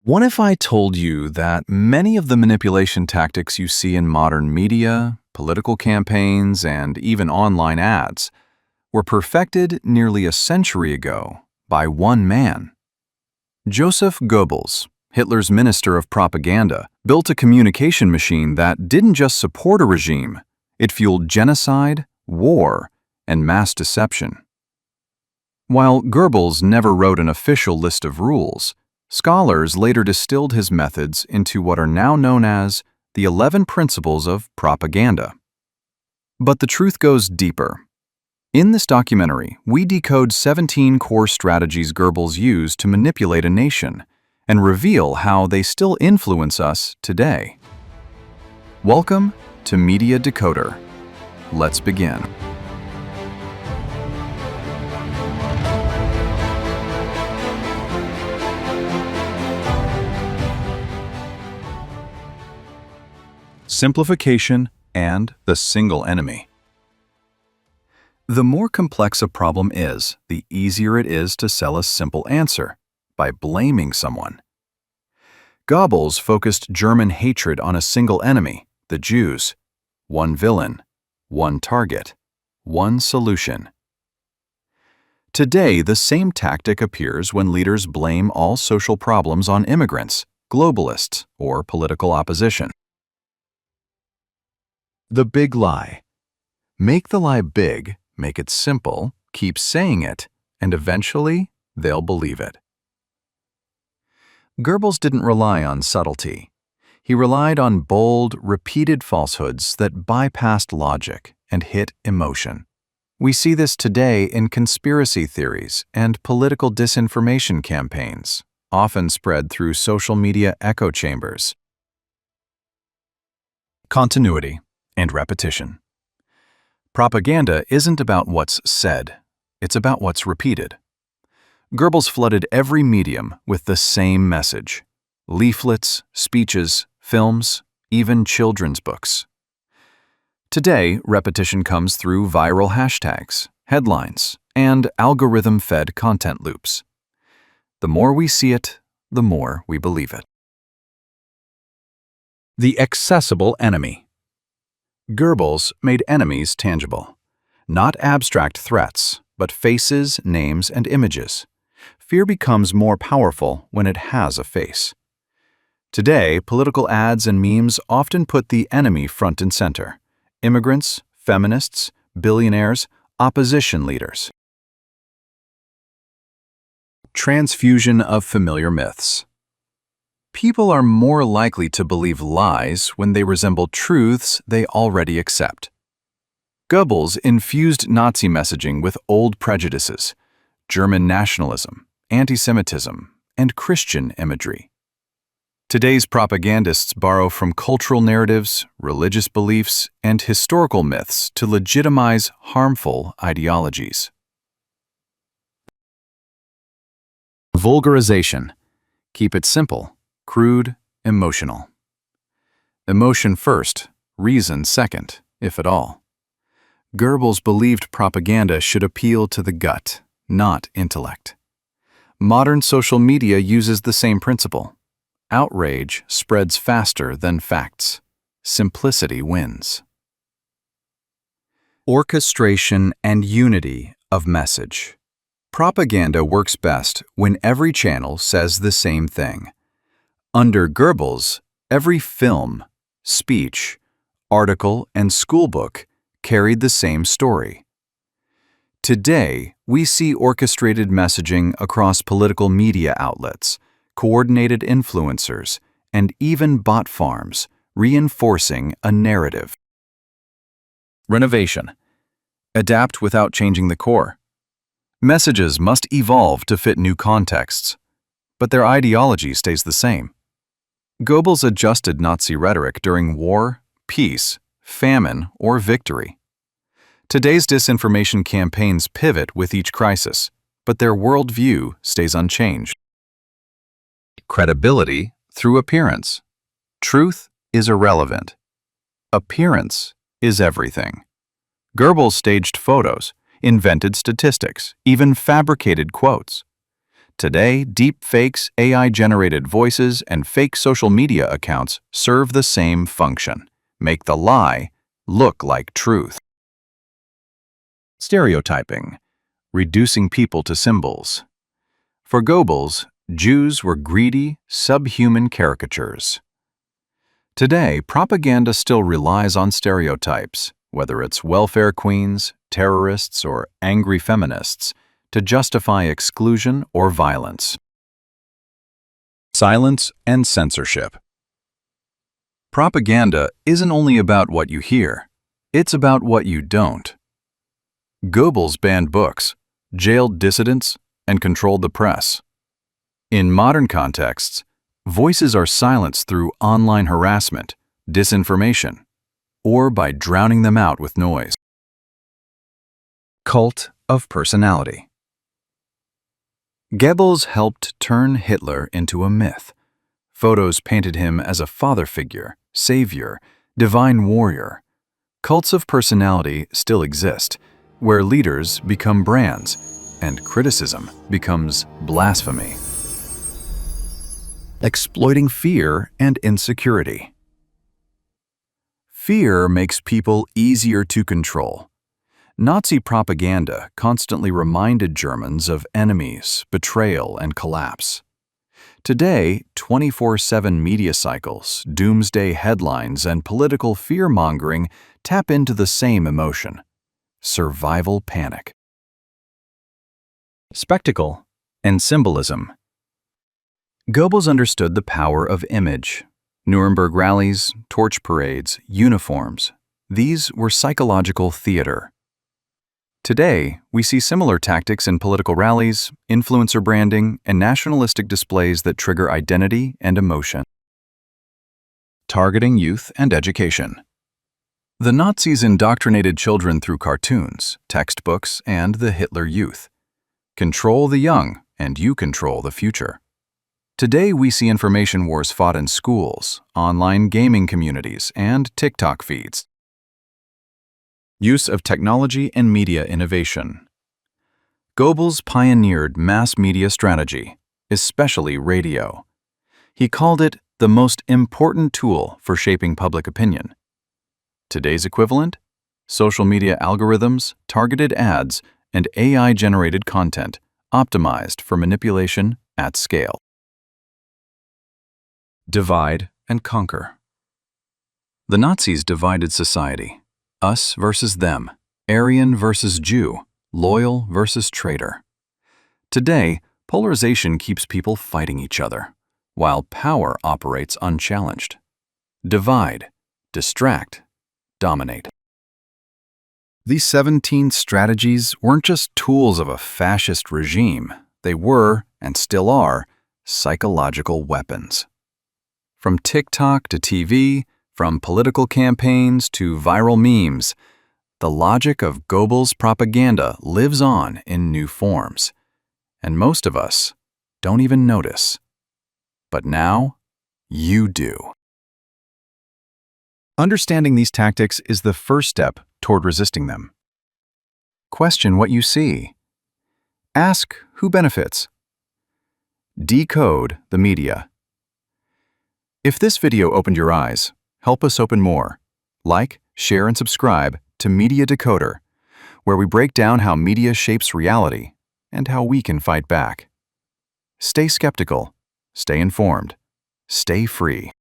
What if I told you that many of the manipulation tactics you see in modern media, political campaigns, and even online ads were perfected nearly a century ago by one man? Joseph Goebbels, Hitler's minister of propaganda, built a communication machine that didn't just support a regime, it fueled genocide, war, and mass deception. While Goebbels never wrote an official list of rules, scholars later distilled his methods into what are now known as the 11 principles of propaganda. But the truth goes deeper. In this documentary, we decode 17 core strategies Goebbels used to manipulate a nation and reveal how they still influence us today. Welcome to Media Decoder. Let's begin. Simplification and the single enemy. The more complex a problem is, the easier it is to sell a simple answer, by blaming someone. Goebbels focused German hatred on a single enemy, the Jews. One villain, one target, one solution. Today, the same tactic appears when leaders blame all social problems on immigrants, globalists, or political opposition. The big lie. Make the lie big, make it simple, keep saying it, and eventually they'll believe it. Goebbels didn't rely on subtlety. He relied on bold, repeated falsehoods that bypassed logic and hit emotion. We see this today in conspiracy theories and political disinformation campaigns, often spread through social media echo chambers. Continuity and repetition. Propaganda isn't about what's said, it's about what's repeated. Goebbels flooded every medium with the same message: leaflets, speeches, films, even children's books. Today, repetition comes through viral hashtags, headlines, and algorithm-fed content loops. The more we see it, the more we believe it. The accessible enemy. Goebbels made enemies tangible. Not abstract threats, but faces, names, and images. Fear becomes more powerful when it has a face. Today, political ads and memes often put the enemy front and center: immigrants, feminists, billionaires, opposition leaders. Transfusion of familiar myths. People are more likely to believe lies when they resemble truths they already accept. Goebbels infused Nazi messaging with old prejudices, German nationalism, anti-Semitism, and Christian imagery. Today's propagandists borrow from cultural narratives, religious beliefs, and historical myths to legitimize harmful ideologies. Vulgarization. Keep it simple, crude, emotional. Emotion first, reason second, if at all. Goebbels believed propaganda should appeal to the gut, not intellect. Modern social media uses the same principle. Outrage spreads faster than facts. Simplicity wins. Orchestration and unity of message. Propaganda works best when every channel says the same thing. Under Goebbels, every film, speech, article, and schoolbook carried the same story. Today, we see orchestrated messaging across political media outlets, coordinated influencers, and even bot farms, reinforcing a narrative. Renovation. Adapt without changing the core. Messages must evolve to fit new contexts, but their ideology stays the same. Goebbels adjusted Nazi rhetoric during war, peace, famine, or victory. Today's disinformation campaigns pivot with each crisis, but their worldview stays unchanged. Credibility through appearance. Truth is irrelevant. Appearance is everything. Goebbels staged photos, invented statistics, even fabricated quotes. Today, deep fakes, AI-generated voices, and fake social media accounts serve the same function: make the lie look like truth. Stereotyping, reducing people to symbols. For Goebbels, Jews were greedy, subhuman caricatures. Today, propaganda still relies on stereotypes, whether it's welfare queens, terrorists, or angry feminists, to justify exclusion or violence. Silence and censorship. Propaganda isn't only about what you hear, it's about what you don't. Goebbels banned books, jailed dissidents, and controlled the press. In modern contexts, voices are silenced through online harassment, disinformation, or by drowning them out with noise. Cult of personality. Goebbels helped turn Hitler into a myth. Photos painted him as a father figure, savior, divine warrior. Cults of personality still exist, where leaders become brands and criticism becomes blasphemy. Exploiting fear and insecurity. Fear makes people easier to control. Nazi propaganda constantly reminded Germans of enemies, betrayal, and collapse. Today, 24/7 media cycles, doomsday headlines, and political fear-mongering tap into the same emotion: survival panic. Spectacle and symbolism. Goebbels understood the power of image. Nuremberg rallies, torch parades, uniforms. These were psychological theater. Today, we see similar tactics in political rallies, influencer branding, and nationalistic displays that trigger identity and emotion. Targeting youth and education. The Nazis indoctrinated children through cartoons, textbooks, and the Hitler Youth. Control the young, and you control the future. Today, we see information wars fought in schools, online gaming communities, and TikTok feeds. Use of technology and media innovation. Goebbels pioneered mass media strategy, especially radio. He called it the most important tool for shaping public opinion. Today's equivalent? Social media algorithms, targeted ads, and AI-generated content optimized for manipulation at scale. Divide and conquer. The Nazis divided society. Us versus them, Aryan versus Jew, loyal versus traitor. Today, polarization keeps people fighting each other, while power operates unchallenged. Divide, distract, dominate. These 17 strategies weren't just tools of a fascist regime. They were, and still are, psychological weapons. From TikTok to TV, from political campaigns to viral memes, the logic of Goebbels' propaganda lives on in new forms. And most of us don't even notice. But now, you do. Understanding these tactics is the first step toward resisting them. Question what you see. Ask who benefits. Decode the media. If this video opened your eyes, help us open more. Like, share, and subscribe to Media Decoder, where we break down how media shapes reality and how we can fight back. Stay skeptical, stay informed, stay free.